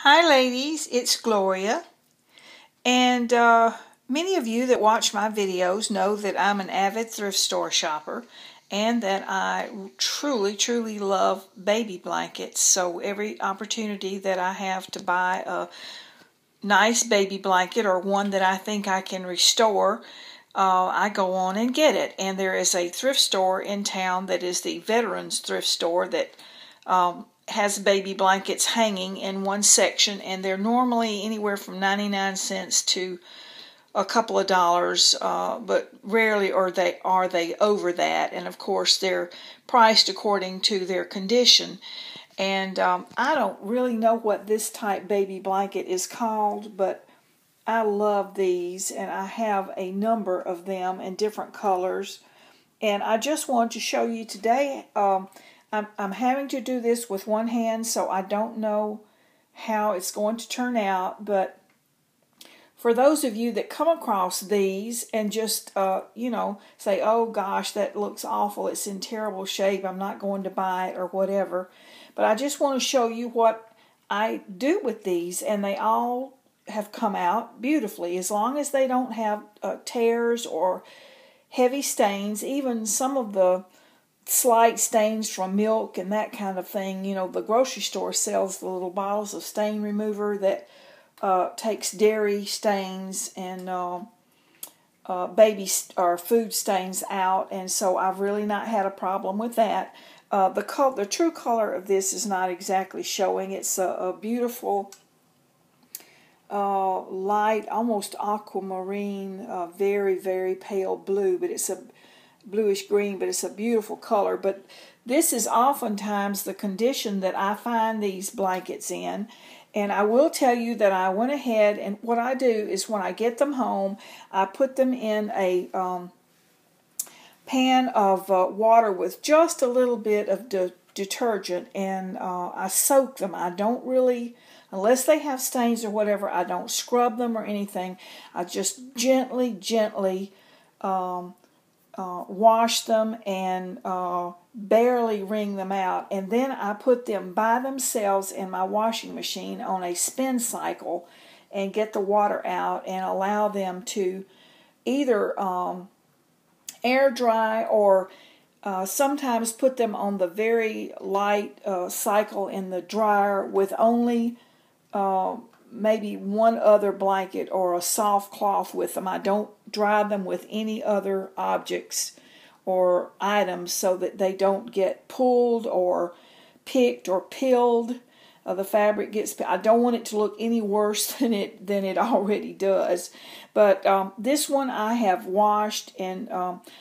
Hi ladies, it's Gloria, and many of you that watch my videos know that I'm an avid thrift store shopper and that I truly love baby blankets. So every opportunity that I have to buy a nice baby blanket or one that I think I can restore, I go on and get it. And there is a thrift store in town that is the Veterans Thrift Store that has baby blankets hanging in one section, and they're normally anywhere from 99 cents to a couple of dollars, but rarely are they over that. And of course they're priced according to their condition. And I don't really know what this type baby blanket is called, but I love these, and I have a number of them in different colors. And I just want to show you today, I'm having to do this with one hand, so I don't know how it's going to turn out. But for those of you that come across these and just, say, oh gosh, that looks awful, it's in terrible shape, I'm not going to buy it or whatever. But I just want to show you what I do with these, and they all have come out beautifully as long as they don't have tears or heavy stains. Even some of the slight stains from milk and that kind of thing. The grocery store sells the little bottles of stain remover that takes dairy stains and baby or food stains out, and so I've really not had a problem with that. The true color of this is not exactly showing. It's a beautiful light, almost aquamarine, very pale blue, but it's a bluish green, but it's a beautiful color. But this is oftentimes the condition that I find these blankets in. And I will tell you that I went ahead, and what I do is when I get them home, I put them in a pan of water with just a little bit of detergent, and I soak them. I don't really, unless they have stains or whatever, I don't scrub them or anything. I just gently wash them and barely wring them out, and then I put them by themselves in my washing machine on a spin cycle and get the water out and allow them to either air dry or sometimes put them on the very light cycle in the dryer with only maybe one other blanket or a soft cloth with them. I don't dry them with any other objects or items so that they don't get pulled or picked or peeled. The fabric gets, I don't want it to look any worse than it already does. But this one I have washed, and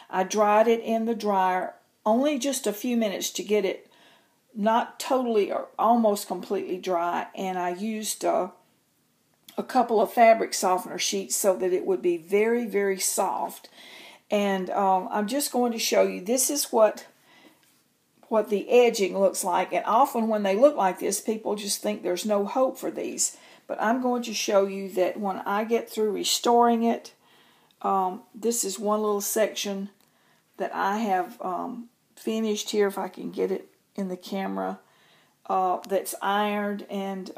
I dried it in the dryer only just a few minutes to get it not totally or almost completely dry, and I used a couple of fabric softener sheets so that it would be very soft. And I'm just going to show you, this is what the edging looks like. And often when they look like this, people just think there's no hope for these. But I'm going to show you that when I get through restoring it, this is one little section that I have finished here, if I can get it in the camera, that's ironed, and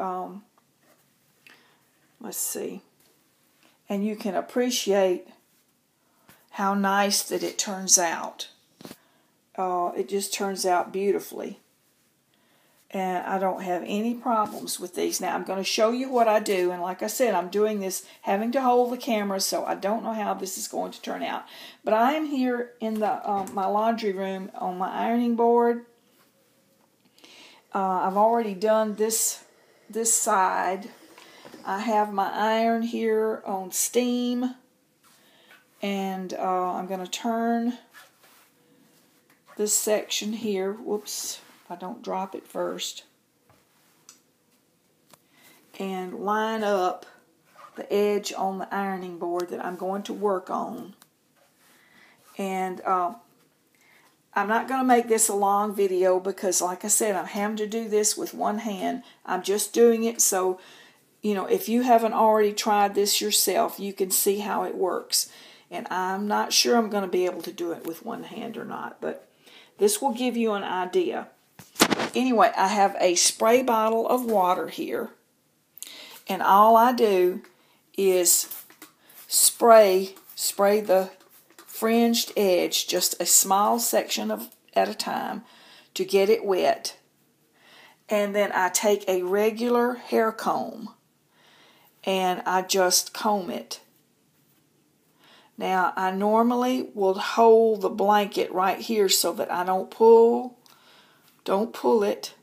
let's see, and you can appreciate how nice that it turns out. It just turns out beautifully, and I don't have any problems with these. Now I'm going to show you what I do, and like I said, I'm doing this having to hold the camera, so I don't know how this is going to turn out. But I am here in the my laundry room on my ironing board. I've already done this side. I have my iron here on steam, and I'm going to turn this section here. Whoops, if I don't drop it first. And line up the edge on the ironing board that I'm going to work on. And I'm not going to make this a long video because, like I said, I'm having to do this with one hand. I'm just doing it so, if you haven't already tried this yourself, you can see how it works. And I'm not sure I'm going to be able to do it with one hand or not, but this will give you an idea. Anyway, I have a spray bottle of water here, And all I do is spray the fringed edge just a small section at a time to get it wet. And then I take a regular hair comb and I just comb it. Now, I normally will hold the blanket right here so that I don't pull it.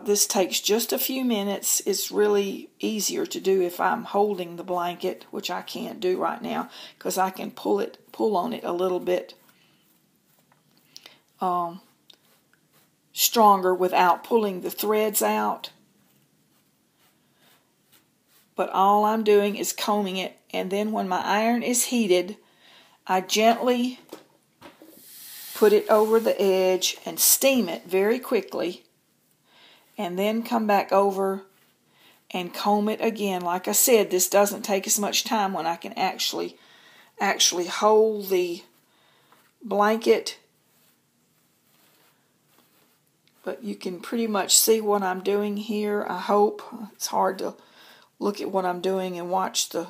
This takes just a few minutes. It's really easier to do if I'm holding the blanket, which I can't do right now because I can pull on it a little bit stronger without pulling the threads out. But all I'm doing is combing it, and then when my iron is heated, I gently put it over the edge and steam it very quickly, and then come back over and comb it again. Like I said, this doesn't take as much time when I can actually hold the blanket. But you can pretty much see what I'm doing here, I hope. It's hard to look at what I'm doing and watch the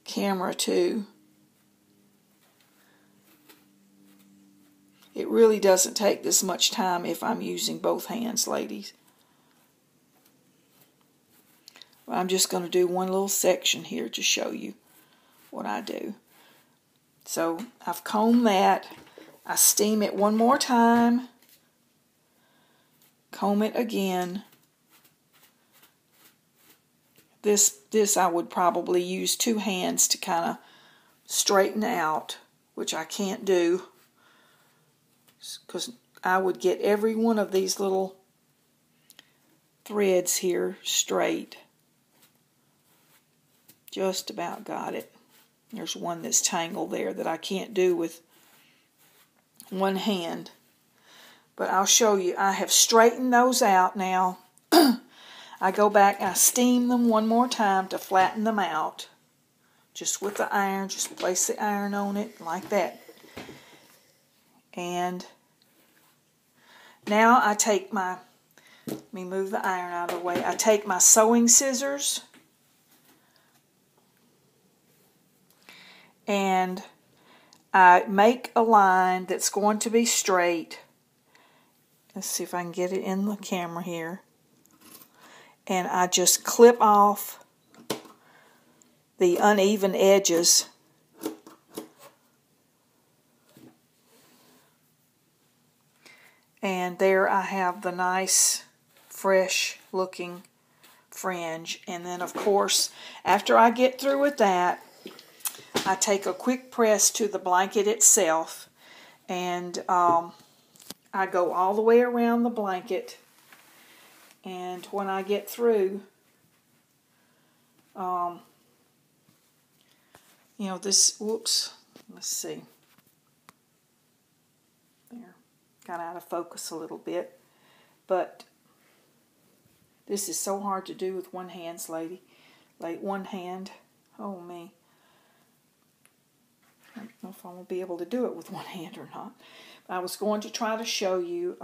camera too. It really doesn't take this much time if I'm using both hands, ladies. I'm just going to do one little section here to show you what I do. So I've combed that. I steam it one more time. Comb it again. This I would probably use two hands to kind of straighten out, which I can't do because I would get every one of these little threads here straight. Just about got it. There's one that's tangled there that I can't do with one hand. But I'll show you. I have straightened those out now. I go back, I steam them one more time to flatten them out. Just with the iron, just place the iron on it like that. And now I take let me move the iron out of the way. I take my sewing scissors and I make a line that's going to be straight. Let's see if I can get it in the camera here. And I just clip off the uneven edges. And there I have the nice, fresh looking fringe. And then of course, after I get through with that, I take a quick press to the blanket itself. And I go all the way around the blanket. And when I get through, whoops, let's see. There, got out of focus a little bit. But this is so hard to do with one hand, lady. Like one hand, oh me. I don't know if I'm going to be able to do it with one hand or not. I was going to try to show you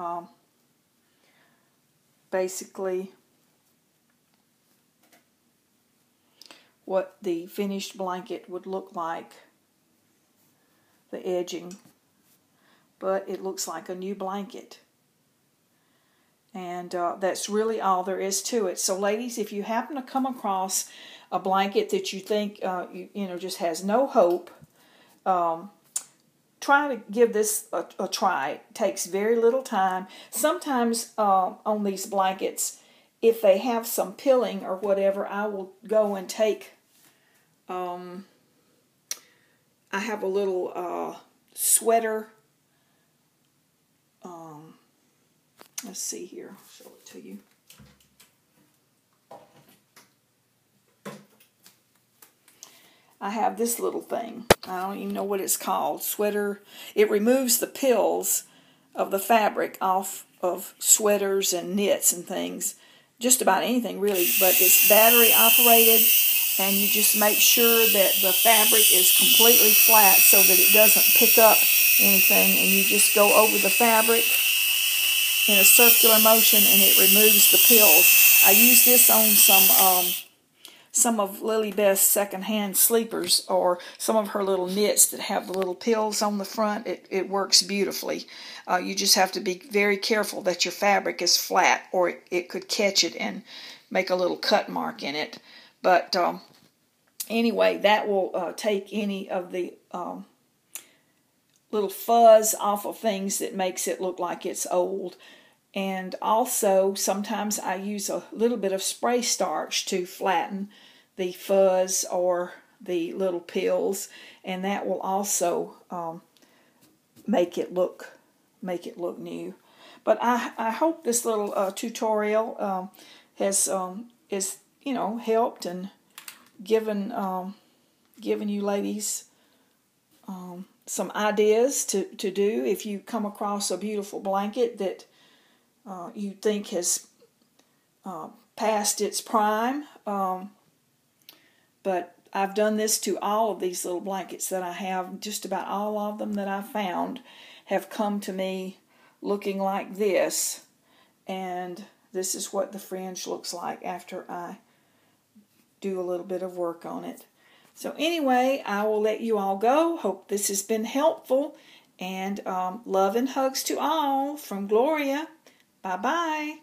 basically what the finished blanket would look like, the edging, but it looks like a new blanket. And that's really all there is to it. So ladies, if you happen to come across a blanket that you think just has no hope, try to give this a try. It takes very little time. Sometimes on these blankets, if they have some pilling or whatever, I will go and take, I have a little sweater. Let's see here. I'll show it to you. I have this little thing. I don't even know what it's called. Sweater. It removes the pills of the fabric off of sweaters and knits and things. Just about anything, really. But it's battery operated, and you just make sure that the fabric is completely flat so that it doesn't pick up anything. And you just go over the fabric in a circular motion, and it removes the pills. I use this on some of Lily Beth's secondhand sleepers, or some of her little knits that have the little pills on the front. It works beautifully. You just have to be very careful that your fabric is flat, or it could catch it and make a little cut mark in it. But anyway, that will take any of the little fuzz off of things that makes it look like it's old. And also, sometimes I use a little bit of spray starch to flatten the fuzz or the little pills, and that will also make it look new. But I hope this little tutorial has helped and given you ladies some ideas to do if you come across a beautiful blanket that you think has past its prime. But I've done this to all of these little blankets that I have. Just about all of them that I found have come to me looking like this. And this is what the fringe looks like after I do a little bit of work on it. So anyway, I will let you all go. Hope this has been helpful. And love and hugs to all from Gloria. Bye-bye.